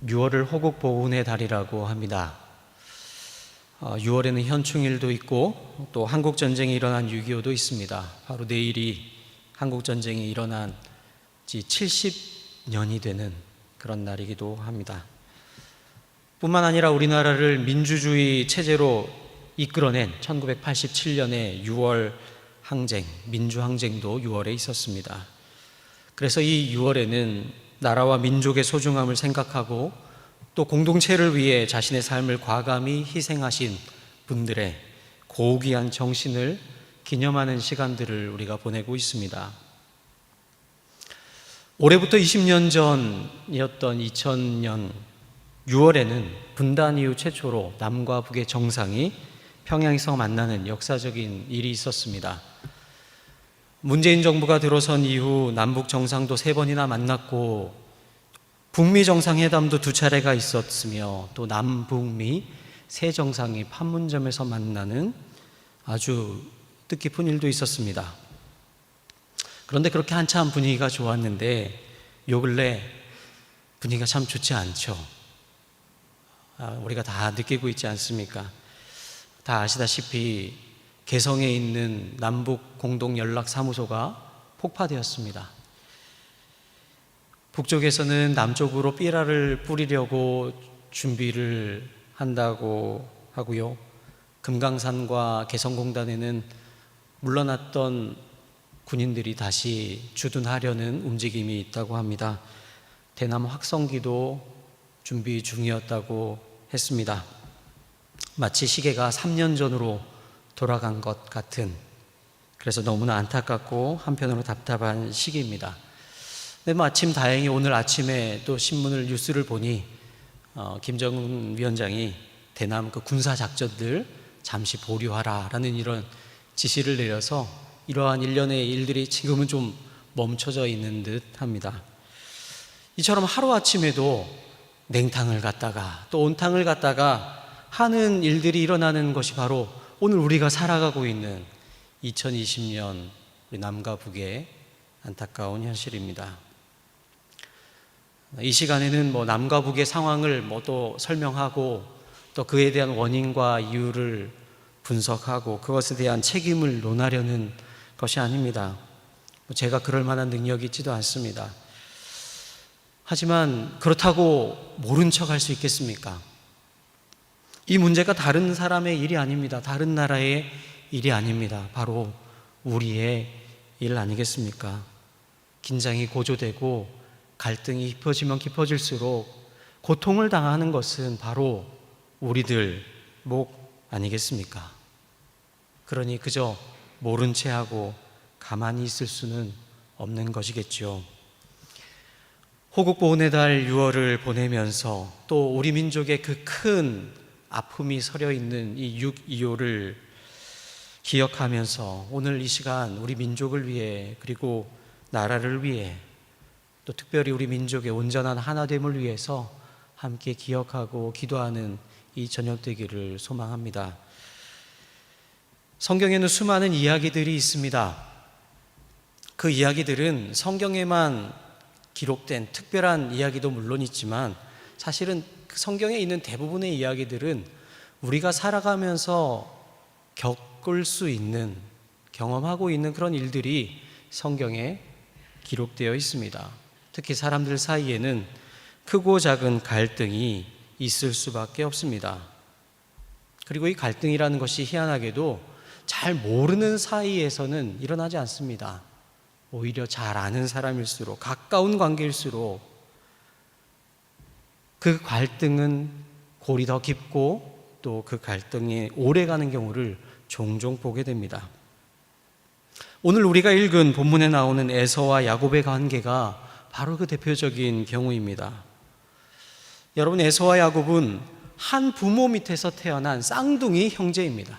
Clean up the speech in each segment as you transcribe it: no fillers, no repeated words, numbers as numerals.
6월을 호국보훈의 달이라고 합니다. 6월에는 현충일도 있고 또 한국전쟁이 일어난 6.25도 있습니다. 바로 내일이 한국전쟁이 일어난 지 70년이 되는 그런 날이기도 합니다. 뿐만 아니라 우리나라를 민주주의 체제로 이끌어낸 1987년의 6월 항쟁, 민주항쟁도 6월에 있었습니다. 그래서 이 6월에는 나라와 민족의 소중함을 생각하고 또 공동체를 위해 자신의 삶을 과감히 희생하신 분들의 고귀한 정신을 기념하는 시간들을 우리가 보내고 있습니다. 올해부터 20년 전이었던 2000년 6월에는 분단 이후 최초로 남과 북의 정상이 평양에서 만나는 역사적인 일이 있었습니다. 문재인 정부가 들어선 이후 남북 정상도 3번이나 만났고 북미 정상회담도 2차례가 있었으며 또 남북미 세 정상이 판문점에서 만나는 아주 뜻깊은 일도 있었습니다. 그런데 그렇게 한참 분위기가 좋았는데 요 근래 분위기가 참 좋지 않죠. 우리가 다 느끼고 있지 않습니까? 다 아시다시피 개성에 있는 남북 공동연락사무소가 폭파되었습니다. 북쪽에서는 남쪽으로 삐라를 뿌리려고 준비를 한다고 하고요. 금강산과 개성공단에는 물러났던 군인들이 다시 주둔하려는 움직임이 있다고 합니다. 대남 확성기도 준비 중이었다고 했습니다. 마치 시계가 3년 전으로 돌아간 것 같은, 그래서 너무나 안타깝고 한편으로 답답한 시기입니다. 근데 마침 다행히 오늘 아침에 또 신문을 뉴스를 보니 김정은 위원장이 대남 그 군사 작전들 잠시 보류하라라는 이런 지시를 내려서 이러한 일련의 일들이 지금은 좀 멈춰져 있는 듯 합니다. 이처럼 하루아침에도 냉탕을 갖다가 또 온탕을 갖다가 하는 일들이 일어나는 것이 바로 오늘 우리가 살아가고 있는 2020년 우리 남과 북의 안타까운 현실입니다. 이 시간에는 남과 북의 상황을 또 설명하고 또 그에 대한 원인과 이유를 분석하고 그것에 대한 책임을 논하려는 것이 아닙니다. 제가 그럴 만한 능력이 있지도 않습니다. 하지만 그렇다고 모른 척 할 수 있겠습니까? 이 문제가 다른 사람의 일이 아닙니다. 다른 나라의 일이 아닙니다. 바로 우리의 일 아니겠습니까? 긴장이 고조되고 갈등이 깊어지면 깊어질수록 고통을 당하는 것은 바로 우리들 목 아니겠습니까? 그러니 그저 모른 채 하고 가만히 있을 수는 없는 것이겠죠. 호국보훈의 달 6월을 보내면서 또 우리 민족의 그 큰 아픔이 서려 있는 이 6.25를 기억하면서 오늘 이 시간 우리 민족을 위해 그리고 나라를 위해 또 특별히 우리 민족의 온전한 하나됨을 위해서 함께 기억하고 기도하는 이 저녁 되기를 소망합니다. 성경에는 수많은 이야기들이 있습니다. 그 이야기들은 성경에만 기록된 특별한 이야기도 물론 있지만 사실은 성경에 있는 대부분의 이야기들은 우리가 살아가면서 겪을 수 있는, 경험하고 있는 그런 일들이 성경에 기록되어 있습니다. 특히 사람들 사이에는 크고 작은 갈등이 있을 수밖에 없습니다. 그리고 이 갈등이라는 것이 희한하게도 잘 모르는 사이에서는 일어나지 않습니다. 오히려 잘 아는 사람일수록, 가까운 관계일수록 그 갈등은 골이 더 깊고 또 그 갈등이 오래가는 경우를 종종 보게 됩니다. 오늘 우리가 읽은 본문에 나오는 에서와 야곱의 관계가 바로 그 대표적인 경우입니다. 여러분, 에서와 야곱은 한 부모 밑에서 태어난 쌍둥이 형제입니다.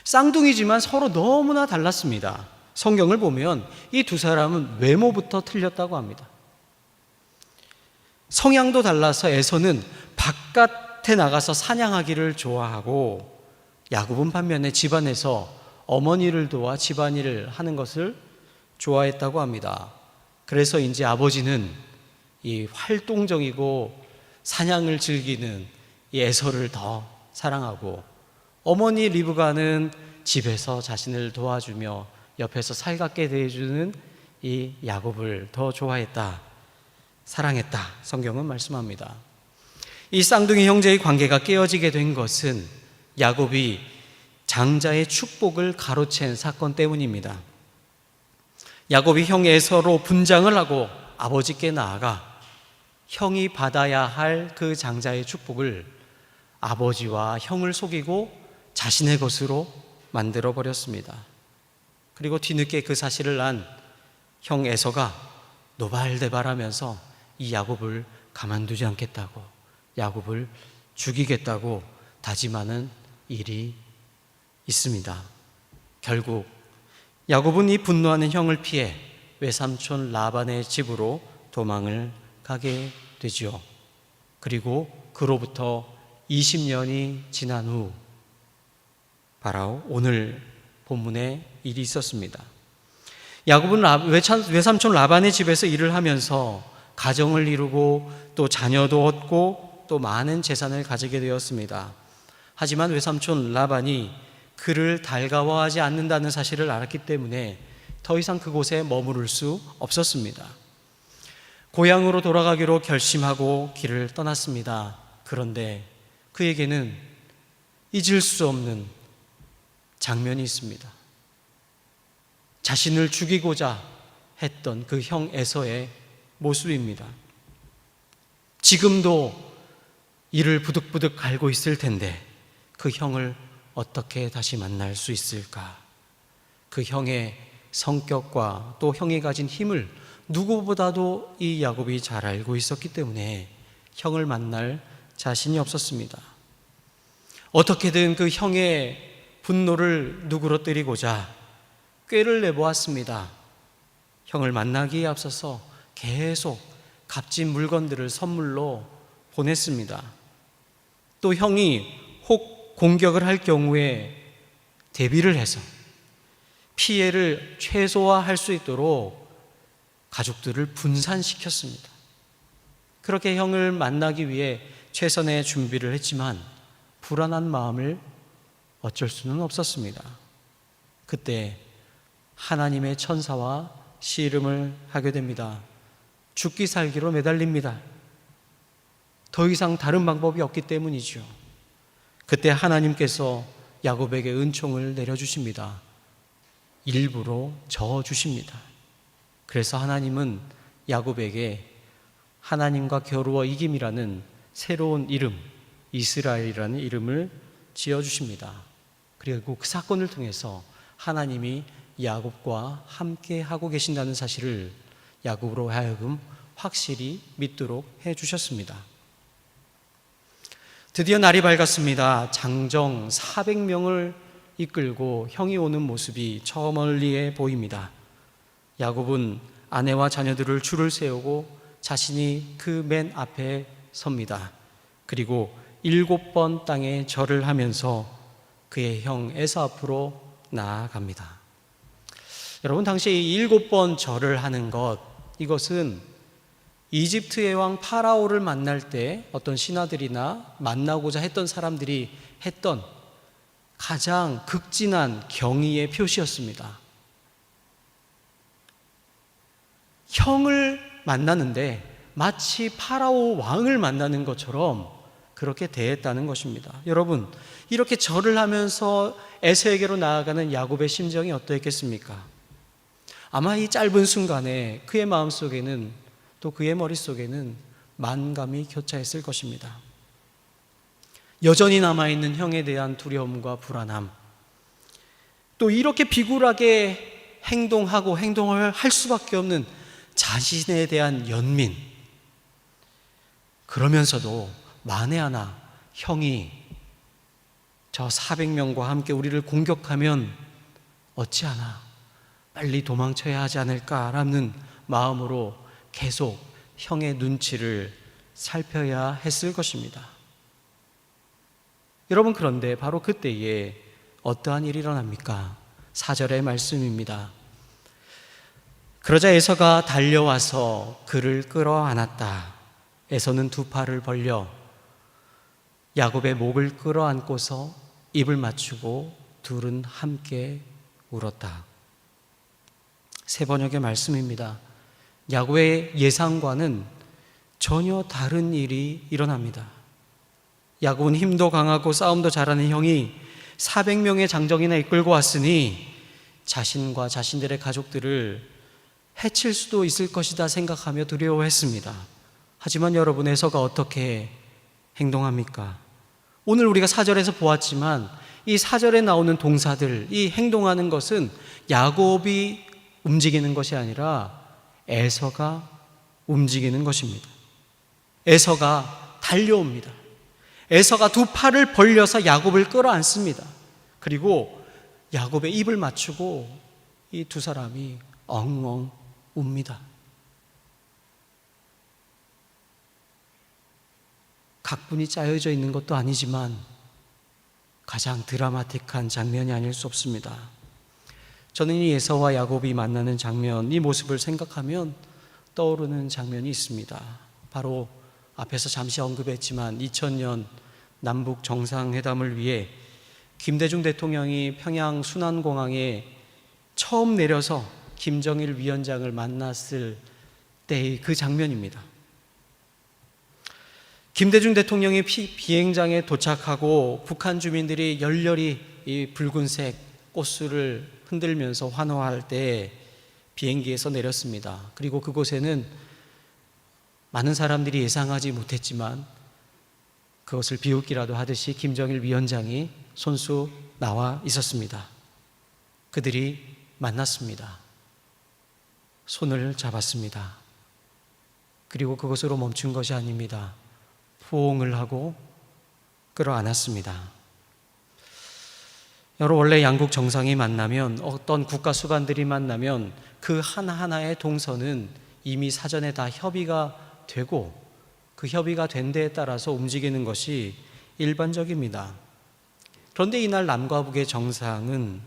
쌍둥이지만 서로 너무나 달랐습니다. 성경을 보면 이 두 사람은 외모부터 틀렸다고 합니다. 성향도 달라서 에서는 바깥에 나가서 사냥하기를 좋아하고 야곱은 반면에 집안에서 어머니를 도와 집안일을 하는 것을 좋아했다고 합니다. 그래서 이제 아버지는 이 활동적이고 사냥을 즐기는 이 에서를 더 사랑하고, 어머니 리브가는 집에서 자신을 도와주며 옆에서 살갑게 대해주는 이 야곱을 더 좋아했다, 사랑했다, 성경은 말씀합니다. 이 쌍둥이 형제의 관계가 깨어지게 된 것은 야곱이 장자의 축복을 가로챈 사건 때문입니다. 야곱이 형 에서로 분장을 하고 아버지께 나아가 형이 받아야 할 그 장자의 축복을 아버지와 형을 속이고 자신의 것으로 만들어 버렸습니다. 그리고 뒤늦게 그 사실을 안 형 에서가 노발대발하면서 이 야곱을 가만두지 않겠다고, 야곱을 죽이겠다고 다짐하는 일이 있습니다. 결국 야곱은 이 분노하는 형을 피해 외삼촌 라반의 집으로 도망을 가게 되지요. 그리고 그로부터 20년이 지난 후 바로 오늘 본문에 일이 있었습니다. 야곱은 외삼촌 라반의 집에서 일을 하면서 가정을 이루고 또 자녀도 얻고 또 많은 재산을 가지게 되었습니다. 하지만 외삼촌 라반이 그를 달가워하지 않는다는 사실을 알았기 때문에 더 이상 그곳에 머무를 수 없었습니다. 고향으로 돌아가기로 결심하고 길을 떠났습니다. 그런데 그에게는 잊을 수 없는 장면이 있습니다. 자신을 죽이고자 했던 그 형 에서의 모습입니다. 지금도 이를 부득부득 갈고 있을 텐데 그 형을 어떻게 다시 만날 수 있을까? 그 형의 성격과 또 형이 가진 힘을 누구보다도 이 야곱이 잘 알고 있었기 때문에 형을 만날 자신이 없었습니다. 어떻게든 그 형의 분노를 누그러뜨리고자 꾀를 내보았습니다. 형을 만나기에 앞서서 계속 값진 물건들을 선물로 보냈습니다. 또 형이 혹 공격을 할 경우에 대비를 해서 피해를 최소화할 수 있도록 가족들을 분산시켰습니다. 그렇게 형을 만나기 위해 최선의 준비를 했지만 불안한 마음을 어쩔 수는 없었습니다. 그때 하나님의 천사와 씨름을 하게 됩니다. 죽기 살기로 매달립니다. 더 이상 다른 방법이 없기 때문이죠. 그때 하나님께서 야곱에게 은총을 내려주십니다. 일부러 저어주십니다. 그래서 하나님은 야곱에게 하나님과 겨루어 이김이라는 새로운 이름, 이스라엘이라는 이름을 지어주십니다. 그리고 그 사건을 통해서 하나님이 야곱과 함께 하고 계신다는 사실을 야곱으로 하여금 확실히 믿도록 해주셨습니다. 드디어 날이 밝았습니다. 장정 400명을 이끌고 형이 오는 모습이 저 멀리에 보입니다. 야곱은 아내와 자녀들을 줄을 세우고 자신이 그 맨 앞에 섭니다. 그리고 7번 땅에 절을 하면서 그의 형 에서 앞으로 나아갑니다. 여러분, 당시 7번 절을 하는 것, 이것은 이집트의 왕 파라오를 만날 때 어떤 신하들이나 만나고자 했던 사람들이 했던 가장 극진한 경의의 표시였습니다. 형을 만나는데 마치 파라오 왕을 만나는 것처럼 그렇게 대했다는 것입니다. 여러분, 이렇게 절을 하면서 에서에게로 나아가는 야곱의 심정이 어떠했겠습니까? 아마 이 짧은 순간에 그의 마음속에는, 또 그의 머릿속에는 만감이 교차했을 것입니다. 여전히 남아있는 형에 대한 두려움과 불안함, 또 이렇게 비굴하게 행동하고 행동을 할 수밖에 없는 자신에 대한 연민, 그러면서도 만에 하나 형이 저 400명과 함께 우리를 공격하면 어찌하나 빨리 도망쳐야 하지 않을까라는 마음으로 계속 형의 눈치를 살펴야 했을 것입니다. 여러분, 그런데 바로 그때에 어떠한 일이 일어납니까? 4절의 말씀입니다. 그러자 에서가 달려와서 그를 끌어안았다. 에서는 두 팔을 벌려 야곱의 목을 끌어안고서 입을 맞추고 둘은 함께 울었다. 세 번역의 말씀입니다. 야곱의 예상과는 전혀 다른 일이 일어납니다. 야곱은 힘도 강하고 싸움도 잘하는 형이 400명의 장정이나 이끌고 왔으니 자신과 자신들의 가족들을 해칠 수도 있을 것이다 생각하며 두려워했습니다. 하지만 여러분, 에서가 어떻게 행동합니까? 오늘 우리가 4절에서 보았지만 이 4절에 나오는 동사들, 이 행동하는 것은 야곱이 움직이는 것이 아니라 에서가 움직이는 것입니다. 에서가 달려옵니다. 에서가 두 팔을 벌려서 야곱을 끌어안습니다. 그리고 야곱의 입을 맞추고 이 두 사람이 엉엉 웁니다. 각본이 짜여져 있는 것도 아니지만 가장 드라마틱한 장면이 아닐 수 없습니다. 저는 이 에서와 야곱이 만나는 장면, 이 모습을 생각하면 떠오르는 장면이 있습니다. 바로 앞에서 잠시 언급했지만 2000년 남북 정상회담을 위해 김대중 대통령이 평양 순안공항에 처음 내려서 김정일 위원장을 만났을 때의 그 장면입니다. 김대중 대통령이 비행장에 도착하고 북한 주민들이 열렬히 이 붉은색 꽃술을 흔들면서 환호할 때 비행기에서 내렸습니다. 그리고 그곳에는 많은 사람들이 예상하지 못했지만 그것을 비웃기라도 하듯이 김정일 위원장이 손수 나와 있었습니다. 그들이 만났습니다. 손을 잡았습니다. 그리고 그것으로 멈춘 것이 아닙니다. 포옹을 하고 끌어안았습니다. 여러분, 원래 양국 정상이 만나면, 어떤 국가 수반들이 만나면 그 하나하나의 동선은 이미 사전에 다 협의가 되고 그 협의가 된 데에 따라서 움직이는 것이 일반적입니다. 그런데 이날 남과 북의 정상은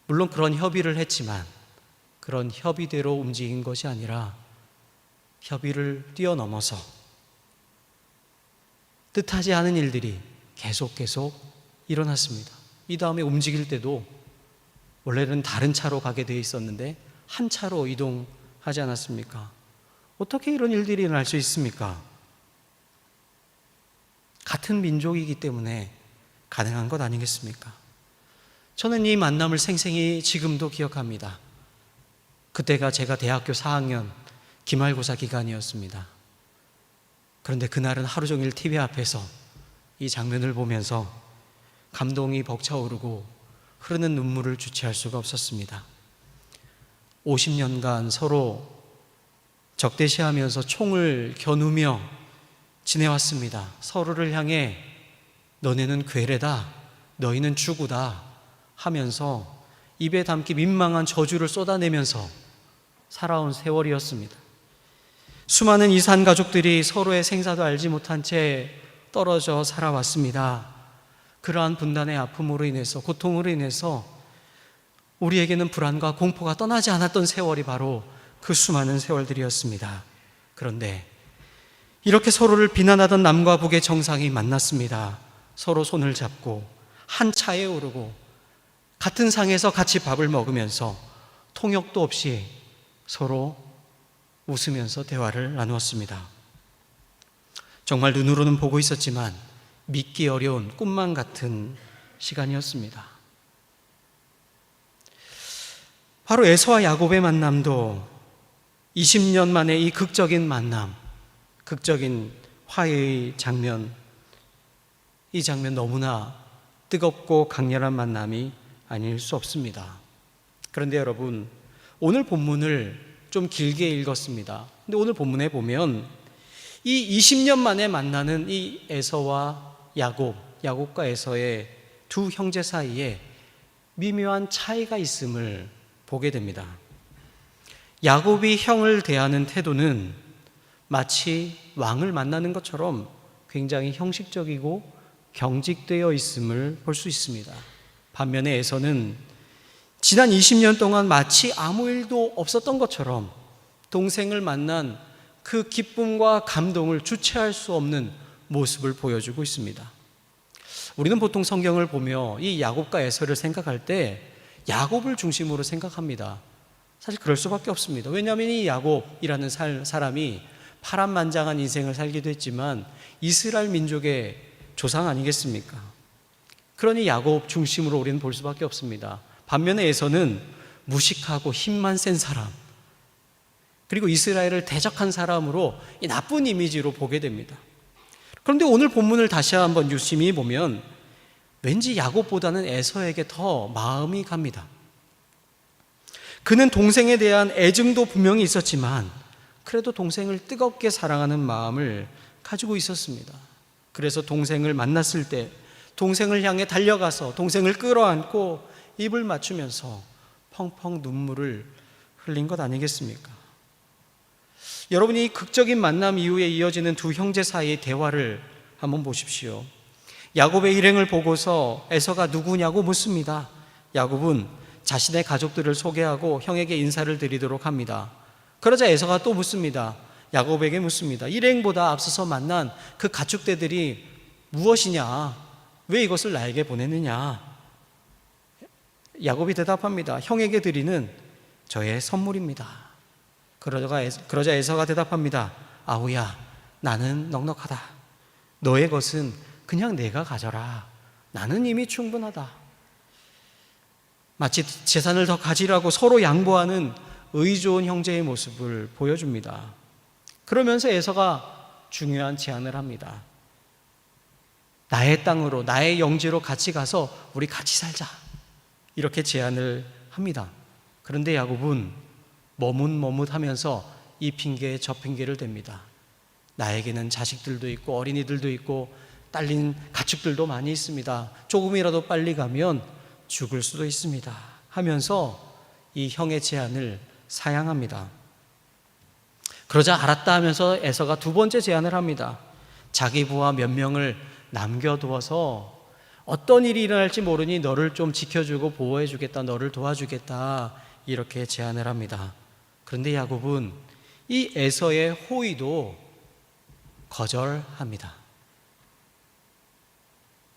물론 그런 협의를 했지만 그런 협의대로 움직인 것이 아니라 협의를 뛰어넘어서 뜻하지 않은 일들이 계속 일어났습니다. 이 다음에 움직일 때도 원래는 다른 차로 가게 되어 있었는데 한 차로 이동하지 않았습니까? 어떻게 이런 일들이 일어날 수 있습니까? 같은 민족이기 때문에 가능한 것 아니겠습니까? 저는 이 만남을 생생히 지금도 기억합니다. 그때가 제가 대학교 4학년 기말고사 기간이었습니다. 그런데 그날은 하루 종일 TV 앞에서 이 장면을 보면서 감동이 벅차오르고 흐르는 눈물을 주체할 수가 없었습니다. 50년간 서로 적대시하면서 총을 겨누며 지내왔습니다. 서로를 향해 너네는 괴뢰다, 너희는 추구다 하면서 입에 담기 민망한 저주를 쏟아내면서 살아온 세월이었습니다. 수많은 이산 가족들이 서로의 생사도 알지 못한 채 떨어져 살아왔습니다. 그러한 분단의 아픔으로 인해서, 고통으로 인해서 우리에게는 불안과 공포가 떠나지 않았던 세월이 바로 그 수많은 세월들이었습니다. 그런데 이렇게 서로를 비난하던 남과 북의 정상이 만났습니다. 서로 손을 잡고 한 차에 오르고 같은 상에서 같이 밥을 먹으면서 통역도 없이 서로 웃으면서 대화를 나누었습니다. 정말 눈으로는 보고 있었지만 믿기 어려운 꿈만 같은 시간이었습니다. 바로 에서와 야곱의 만남도 20년 만에 이 극적인 만남, 극적인 화해의 장면, 이 장면 너무나 뜨겁고 강렬한 만남이 아닐 수 없습니다. 그런데 여러분, 오늘 본문을 좀 길게 읽었습니다. 근데 오늘 본문에 보면 이 20년 만에 만나는 이 에서와 야곱과 에서의 두 형제 사이에 미묘한 차이가 있음을 보게 됩니다. 야곱이 형을 대하는 태도는 마치 왕을 만나는 것처럼 굉장히 형식적이고 경직되어 있음을 볼 수 있습니다. 반면에 에서는 지난 20년 동안 마치 아무 일도 없었던 것처럼 동생을 만난 그 기쁨과 감동을 주체할 수 없는 모습을 보여주고 있습니다. 우리는 보통 성경을 보며 이 야곱과 에서를 생각할 때 야곱을 중심으로 생각합니다. 사실 그럴 수밖에 없습니다. 왜냐하면 이 야곱이라는 사람이 파란만장한 인생을 살기도 했지만 이스라엘 민족의 조상 아니겠습니까? 그러니 야곱 중심으로 우리는 볼 수밖에 없습니다. 반면에 에서는 무식하고 힘만 센 사람, 그리고 이스라엘을 대적한 사람으로 이 나쁜 이미지로 보게 됩니다. 그런데 오늘 본문을 다시 한번 유심히 보면 왠지 야곱보다는 에서에게 더 마음이 갑니다. 그는 동생에 대한 애증도 분명히 있었지만 그래도 동생을 뜨겁게 사랑하는 마음을 가지고 있었습니다. 그래서 동생을 만났을 때 동생을 향해 달려가서 동생을 끌어안고 입을 맞추면서 펑펑 눈물을 흘린 것 아니겠습니까? 여러분이 극적인 만남 이후에 이어지는 두 형제 사이의 대화를 한번 보십시오. 야곱의 일행을 보고서 에서가 누구냐고 묻습니다. 야곱은 자신의 가족들을 소개하고 형에게 인사를 드리도록 합니다. 그러자 에서가 또 묻습니다. 야곱에게 묻습니다. 일행보다 앞서서 만난 그 가축대들이 무엇이냐? 왜 이것을 나에게 보내느냐? 야곱이 대답합니다. 형에게 드리는 저의 선물입니다. 그러자 에서가 대답합니다. 아우야, 나는 넉넉하다. 너의 것은 그냥 내가 가져라. 나는 이미 충분하다. 마치 재산을 더 가지라고 서로 양보하는 의 좋은 형제의 모습을 보여줍니다. 그러면서 에서가 중요한 제안을 합니다. 나의 땅으로, 나의 영지로 같이 가서 우리 같이 살자. 이렇게 제안을 합니다. 그런데 야곱은 머뭇머뭇하면서 이 핑계에 저 핑계를 댑니다. 나에게는 자식들도 있고 어린이들도 있고 딸린 가축들도 많이 있습니다. 조금이라도 빨리 가면 죽을 수도 있습니다. 하면서 이 형의 제안을 사양합니다. 그러자 알았다 하면서 에서가 두 번째 제안을 합니다. 자기 부하 몇 명을 남겨두어서 어떤 일이 일어날지 모르니 너를 좀 지켜주고 보호해주겠다, 너를 도와주겠다, 이렇게 제안을 합니다. 그런데 야곱은 이 에서의 호의도 거절합니다.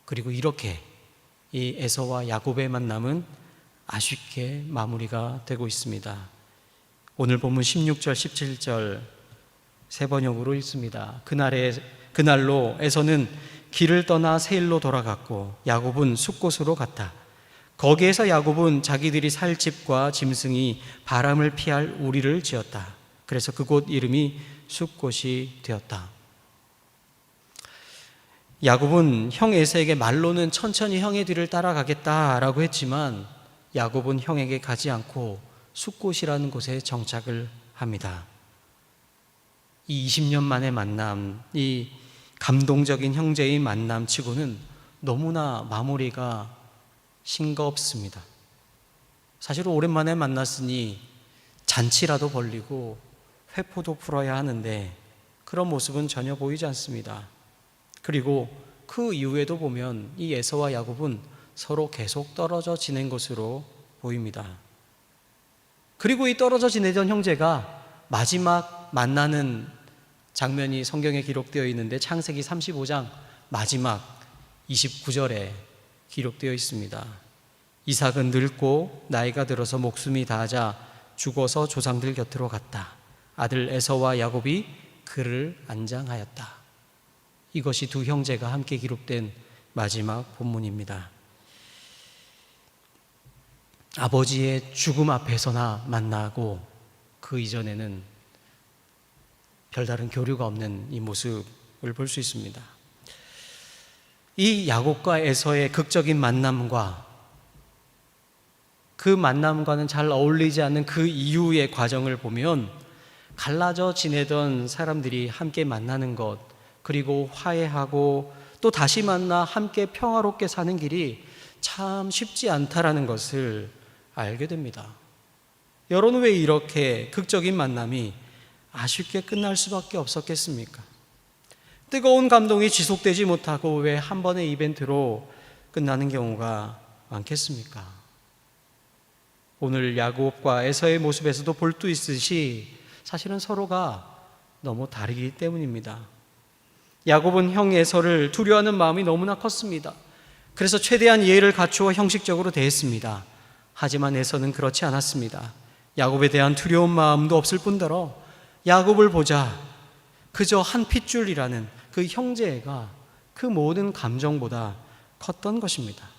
그리고 이렇게 이 에서와 야곱의 만남은 아쉽게 마무리가 되고 있습니다. 오늘 본문 16절, 17절 세 번역으로 읽습니다. 그날로 에서는 길을 떠나 세일로 돌아갔고 야곱은 숫곳으로 갔다. 거기에서 야곱은 자기들이 살 집과 짐승이 바람을 피할 우리를 지었다. 그래서 그곳 이름이 숫곳이 되었다. 야곱은 형 에서에게 말로는 천천히 형의 뒤를 따라가겠다라고 했지만 야곱은 형에게 가지 않고 숫곳이라는 곳에 정착을 합니다. 이 20년 만의 만남, 이 감동적인 형제의 만남 치고는 너무나 마무리가 싱겁습니다. 사실 오랜만에 만났으니 잔치라도 벌리고 회포도 풀어야 하는데 그런 모습은 전혀 보이지 않습니다. 그리고 그 이후에도 보면 이 에서와 야곱은 서로 계속 떨어져 지낸 것으로 보입니다. 그리고 이 떨어져 지내던 형제가 마지막 만나는 장면이 성경에 기록되어 있는데 창세기 35장 마지막 29절에 기록되어 있습니다. 이삭은 늙고 나이가 들어서 목숨이 다하자 죽어서 조상들 곁으로 갔다. 아들 에서와 야곱이 그를 안장하였다. 이것이 두 형제가 함께 기록된 마지막 본문입니다. 아버지의 죽음 앞에서나 만나고 그 이전에는 별다른 교류가 없는 이 모습을 볼 수 있습니다. 이 야곱과 에서의 극적인 만남과 그 만남과는 잘 어울리지 않는 그 이후의 과정을 보면 갈라져 지내던 사람들이 함께 만나는 것, 그리고 화해하고 또 다시 만나 함께 평화롭게 사는 길이 참 쉽지 않다라는 것을 알게 됩니다. 여러분은 왜 이렇게 극적인 만남이 아쉽게 끝날 수밖에 없었겠습니까? 뜨거운 감동이 지속되지 못하고 왜 한 번의 이벤트로 끝나는 경우가 많겠습니까? 오늘 야곱과 에서의 모습에서도 볼 수 있듯이 사실은 서로가 너무 다르기 때문입니다. 야곱은 형 에서를 두려워하는 마음이 너무나 컸습니다. 그래서 최대한 예의를 갖추어 형식적으로 대했습니다. 하지만 에서는 그렇지 않았습니다. 야곱에 대한 두려운 마음도 없을 뿐더러 야곱을 보자 그저 한 핏줄이라는 그 형제애가 그 모든 감정보다 컸던 것입니다.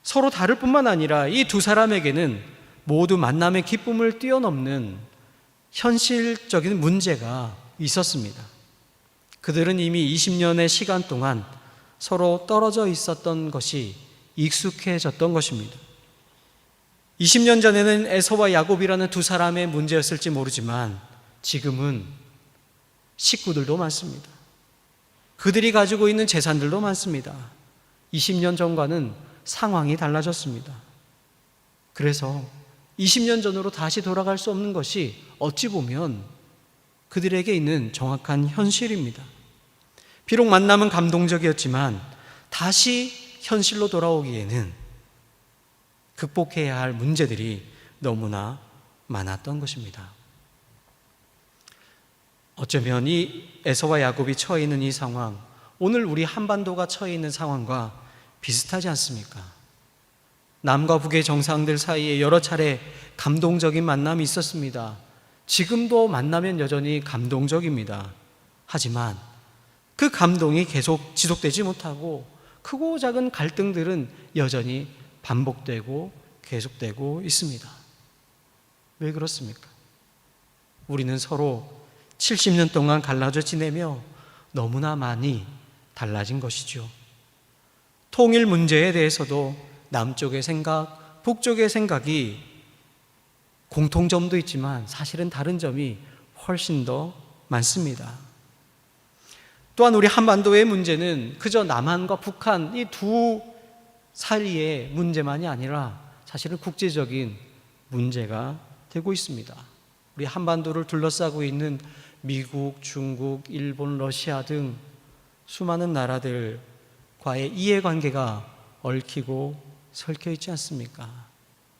서로 다를 뿐만 아니라 이 두 사람에게는 모두 만남의 기쁨을 뛰어넘는 현실적인 문제가 있었습니다. 그들은 이미 20년의 시간 동안 서로 떨어져 있었던 것이 익숙해졌던 것입니다. 20년 전에는 에서와 야곱이라는 두 사람의 문제였을지 모르지만 지금은 식구들도 많습니다. 그들이 가지고 있는 재산들도 많습니다. 20년 전과는 상황이 달라졌습니다. 그래서 20년 전으로 다시 돌아갈 수 없는 것이 어찌 보면 그들에게 있는 정확한 현실입니다. 비록 만남은 감동적이었지만 다시 현실로 돌아오기에는 극복해야 할 문제들이 너무나 많았던 것입니다. 어쩌면 이 에서와 야곱이 처해 있는 이 상황, 오늘 우리 한반도가 처해 있는 상황과 비슷하지 않습니까? 남과 북의 정상들 사이에 여러 차례 감동적인 만남이 있었습니다. 지금도 만나면 여전히 감동적입니다. 하지만 그 감동이 계속 지속되지 못하고 크고 작은 갈등들은 여전히 반복되고 계속되고 있습니다. 왜 그렇습니까? 우리는 서로 70년 동안 갈라져 지내며 너무나 많이 달라진 것이죠. 통일 문제에 대해서도 남쪽의 생각, 북쪽의 생각이 공통점도 있지만 사실은 다른 점이 훨씬 더 많습니다. 또한 우리 한반도의 문제는 그저 남한과 북한 이 두 사이의 문제만이 아니라 사실은 국제적인 문제가 되고 있습니다. 우리 한반도를 둘러싸고 있는 미국, 중국, 일본, 러시아 등 수많은 나라들과의 이해관계가 얽히고 설켜 있지 않습니까?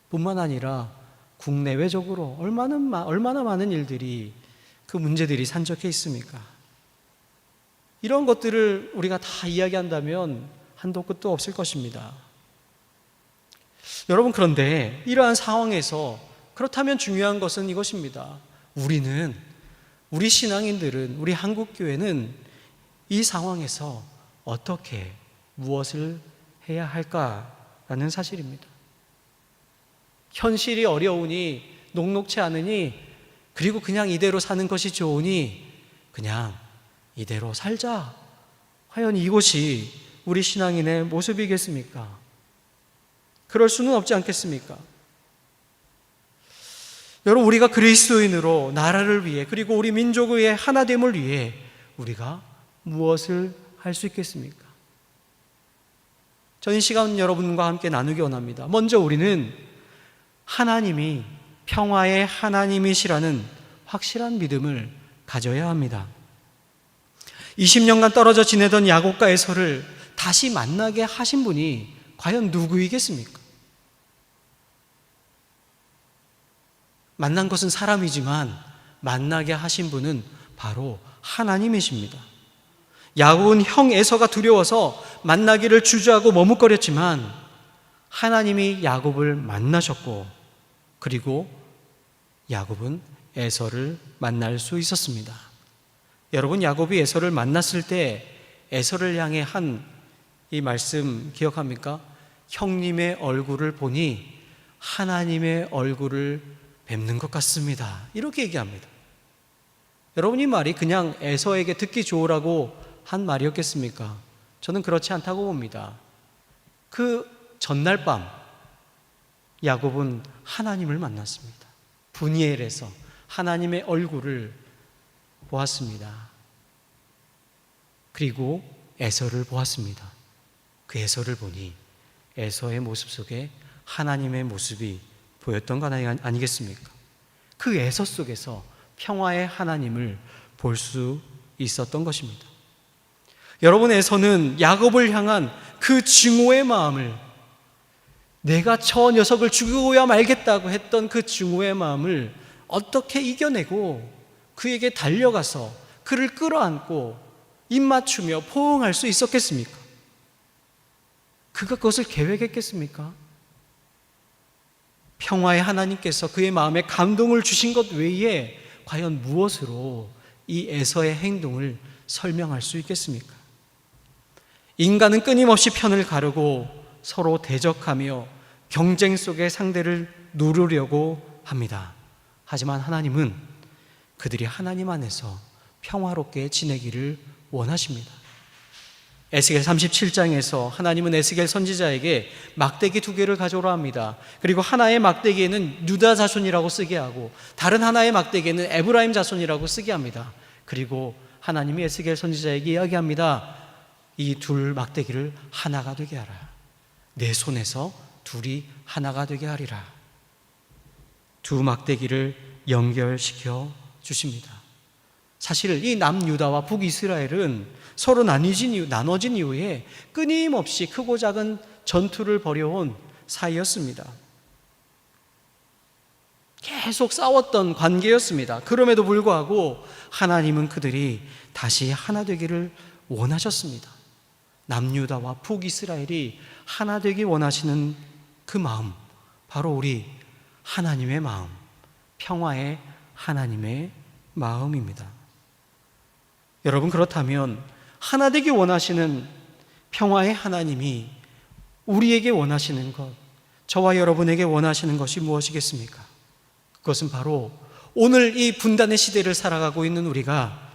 뿐만 아니라 국내외적으로 얼마나 많은 일들이 그 문제들이 산적해 있습니까? 이런 것들을 우리가 다 이야기한다면 한도 끝도 없을 것입니다. 여러분, 그런데 이러한 상황에서 그렇다면 중요한 것은 이것입니다. 우리 신앙인들은, 우리 한국교회는 이 상황에서 어떻게 무엇을 해야 할까라는 사실입니다. 현실이 어려우니, 녹록치 않으니, 그리고 그냥 이대로 사는 것이 좋으니 그냥 이대로 살자. 과연 이것이 우리 신앙인의 모습이겠습니까? 그럴 수는 없지 않겠습니까? 여러분, 우리가 그리스도인으로 나라를 위해, 그리고 우리 민족의 하나됨을 위해 우리가 무엇을 할 수 있겠습니까? 저는 이 시간 여러분과 함께 나누기 원합니다. 먼저 우리는 하나님이 평화의 하나님이시라는 확실한 믿음을 가져야 합니다. 20년간 떨어져 지내던 야곱과 에서를 다시 만나게 하신 분이 과연 누구이겠습니까? 만난 것은 사람이지만 만나게 하신 분은 바로 하나님이십니다. 야곱은 형 에서가 두려워서 만나기를 주저하고 머뭇거렸지만 하나님이 야곱을 만나셨고, 그리고 야곱은 에서를 만날 수 있었습니다. 여러분, 야곱이 에서를 만났을 때 에서를 향해 한 이 말씀 기억합니까? 형님의 얼굴을 보니 하나님의 얼굴을 뵙는 것 같습니다. 이렇게 얘기합니다. 여러분, 이 말이 그냥 에서에게 듣기 좋으라고 한 말이었겠습니까? 저는 그렇지 않다고 봅니다. 그 전날 밤 야곱은 하나님을 만났습니다. 분이엘에서 하나님의 얼굴을 보았습니다. 그리고 에서를 보았습니다. 그 에서를 보니 에서의 모습 속에 하나님의 모습이 보였던 것 아니겠습니까? 그 에서 속에서 평화의 하나님을 볼 수 있었던 것입니다. 여러분, 에서는 야곱을 향한 그 증오의 마음을 내가 저 녀석을 죽여야 말겠다고 했던 그 증오의 마음을 어떻게 이겨내고 그에게 달려가서 그를 끌어안고 입맞추며 포옹할 수 있었겠습니까? 그가 그것을 계획했겠습니까? 평화의 하나님께서 그의 마음에 감동을 주신 것 외에 과연 무엇으로 이 에서의 행동을 설명할 수 있겠습니까? 인간은 끊임없이 편을 가르고 서로 대적하며 경쟁 속에 상대를 누르려고 합니다. 하지만 하나님은 그들이 하나님 안에서 평화롭게 지내기를 원하십니다. 에스겔 37장에서 하나님은 에스겔 선지자에게 막대기 2개를 가져오라 합니다. 그리고 하나의 막대기에는 유다 자손이라고 쓰게 하고 다른 하나의 막대기에는 에브라임 자손이라고 쓰게 합니다. 그리고 하나님이 에스겔 선지자에게 이야기합니다. 이 둘 막대기를 하나가 되게 하라. 내 손에서 둘이 하나가 되게 하리라. 두 막대기를 연결시켜 주십니다. 사실 이 남유다와 북이스라엘은 서로 나눠진 이후에 끊임없이 크고 작은 전투를 벌여온 사이였습니다. 계속 싸웠던 관계였습니다. 그럼에도 불구하고 하나님은 그들이 다시 하나 되기를 원하셨습니다. 남유다와 북이스라엘이 하나 되기 원하시는 그 마음, 바로 우리 하나님의 마음, 평화의 하나님의 마음입니다. 여러분, 그렇다면 하나 되기 원하시는 평화의 하나님이 우리에게 원하시는 것, 저와 여러분에게 원하시는 것이 무엇이겠습니까? 그것은 바로 오늘 이 분단의 시대를 살아가고 있는 우리가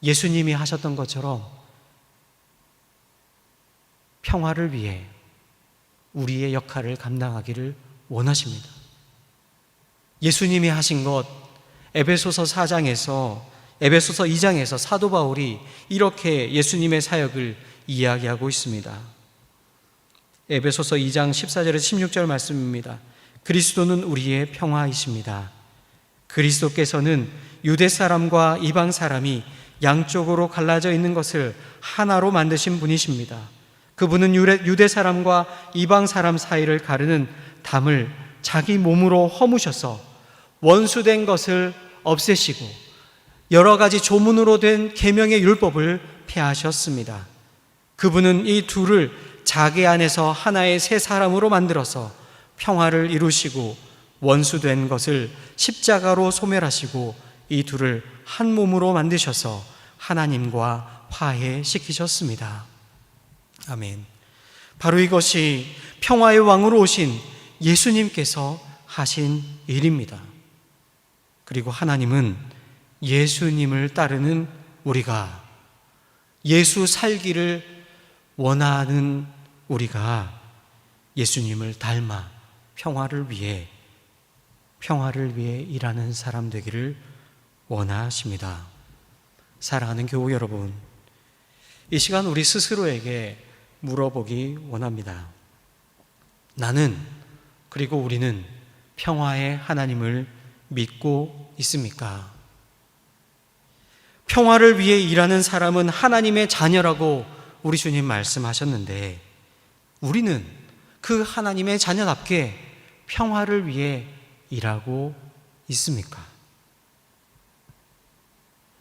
예수님이 하셨던 것처럼 평화를 위해 우리의 역할을 감당하기를 원하십니다. 예수님이 하신 것, 에베소서 2장에서 사도 바울이 이렇게 예수님의 사역을 이야기하고 있습니다. 에베소서 2장 14절에서 16절 말씀입니다. 그리스도는 우리의 평화이십니다. 그리스도께서는 유대 사람과 이방 사람이 양쪽으로 갈라져 있는 것을 하나로 만드신 분이십니다. 그분은 유대 사람과 이방 사람 사이를 가르는 담을 자기 몸으로 허무셔서 원수된 것을 없애시고 여러 가지 조문으로 된 계명의 율법을 폐하셨습니다. 그분은 이 둘을 자기 안에서 하나의 새 사람으로 만들어서 평화를 이루시고 원수된 것을 십자가로 소멸하시고 이 둘을 한 몸으로 만드셔서 하나님과 화해시키셨습니다. 아멘. 바로 이것이 평화의 왕으로 오신 예수님께서 하신 일입니다. 그리고 하나님은 예수님을 따르는 우리가, 예수 살기를 원하는 우리가 예수님을 닮아 평화를 위해 일하는 사람 되기를 원하십니다. 사랑하는 교우 여러분, 이 시간 우리 스스로에게 물어보기 원합니다. 나는, 그리고 우리는 평화의 하나님을 믿고 있습니까? 평화를 위해 일하는 사람은 하나님의 자녀라고 우리 주님 말씀하셨는데, 우리는 그 하나님의 자녀답게 평화를 위해 일하고 있습니까?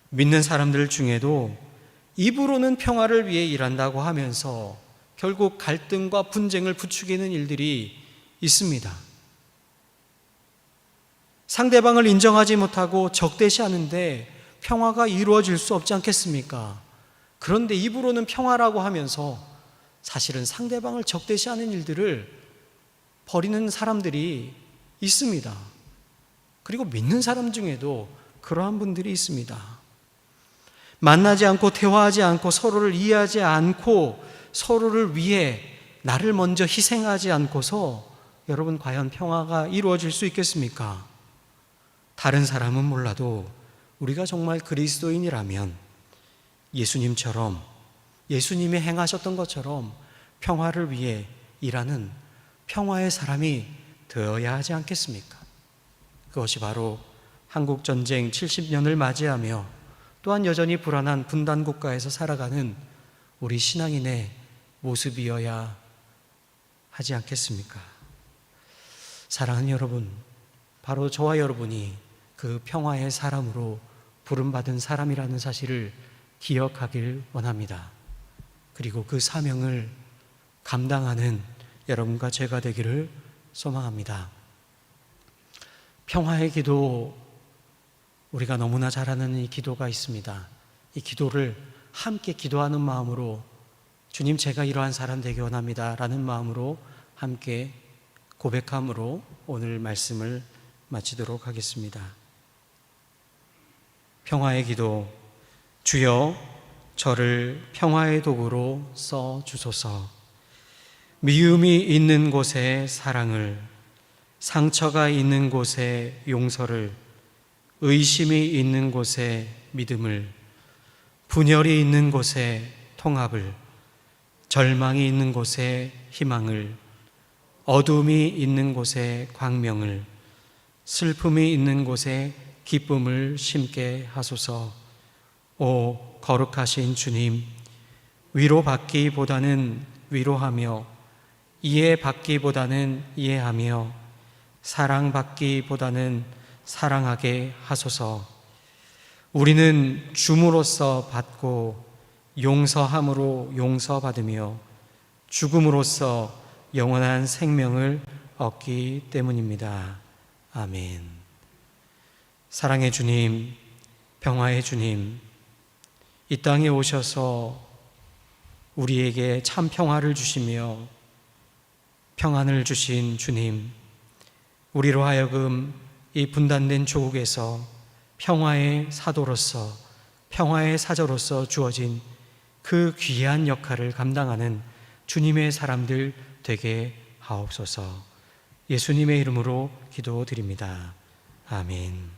믿는 사람들 중에도 입으로는 평화를 위해 일한다고 하면서 결국 갈등과 분쟁을 부추기는 일들이 있습니다. 상대방을 인정하지 못하고 적대시하는데 평화가 이루어질 수 없지 않겠습니까? 그런데 입으로는 평화라고 하면서 사실은 상대방을 적대시하는 일들을 벌이는 사람들이 있습니다. 그리고 믿는 사람 중에도 그러한 분들이 있습니다. 만나지 않고 대화하지 않고 서로를 이해하지 않고 서로를 위해 나를 먼저 희생하지 않고서 여러분, 과연 평화가 이루어질 수 있겠습니까? 다른 사람은 몰라도 우리가 정말 그리스도인이라면 예수님처럼, 예수님이 행하셨던 것처럼 평화를 위해 일하는 평화의 사람이 되어야 하지 않겠습니까? 그것이 바로 한국전쟁 70년을 맞이하며 또한 여전히 불안한 분단 국가에서 살아가는 우리 신앙인의 모습이어야 하지 않겠습니까? 사랑하는 여러분, 바로 저와 여러분이 그 평화의 사람으로 부름받은 사람이라는 사실을 기억하길 원합니다. 그리고 그 사명을 감당하는 여러분과 제가 되기를 소망합니다. 평화의 기도, 우리가 너무나 잘 아는 이 기도가 있습니다. 이 기도를 함께 기도하는 마음으로, 주님, 제가 이러한 사람 되기 원합니다 라는 마음으로 함께 고백함으로 오늘 말씀을 마치도록 하겠습니다. 평화의 기도. 주여, 저를 평화의 도구로 써 주소서. 미움이 있는 곳에 사랑을, 상처가 있는 곳에 용서를, 의심이 있는 곳에 믿음을, 분열이 있는 곳에 통합을, 절망이 있는 곳에 희망을, 어둠이 있는 곳에 광명을, 슬픔이 있는 곳에 기쁨을 심게 하소서. 오 거룩하신 주님, 위로받기보다는 위로하며, 이해받기보다는 이해하며, 사랑받기보다는 사랑하게 하소서. 우리는 줌으로써 받고 용서함으로 용서받으며 죽음으로써 영원한 생명을 얻기 때문입니다. 아멘. 사랑의 주님, 평화의 주님, 이 땅에 오셔서 우리에게 참 평화를 주시며 평안을 주신 주님, 우리로 하여금 이 분단된 조국에서 평화의 사도로서, 평화의 사자로서 주어진 그 귀한 역할을 감당하는 주님의 사람들 되게 하옵소서. 예수님의 이름으로 기도드립니다. 아멘.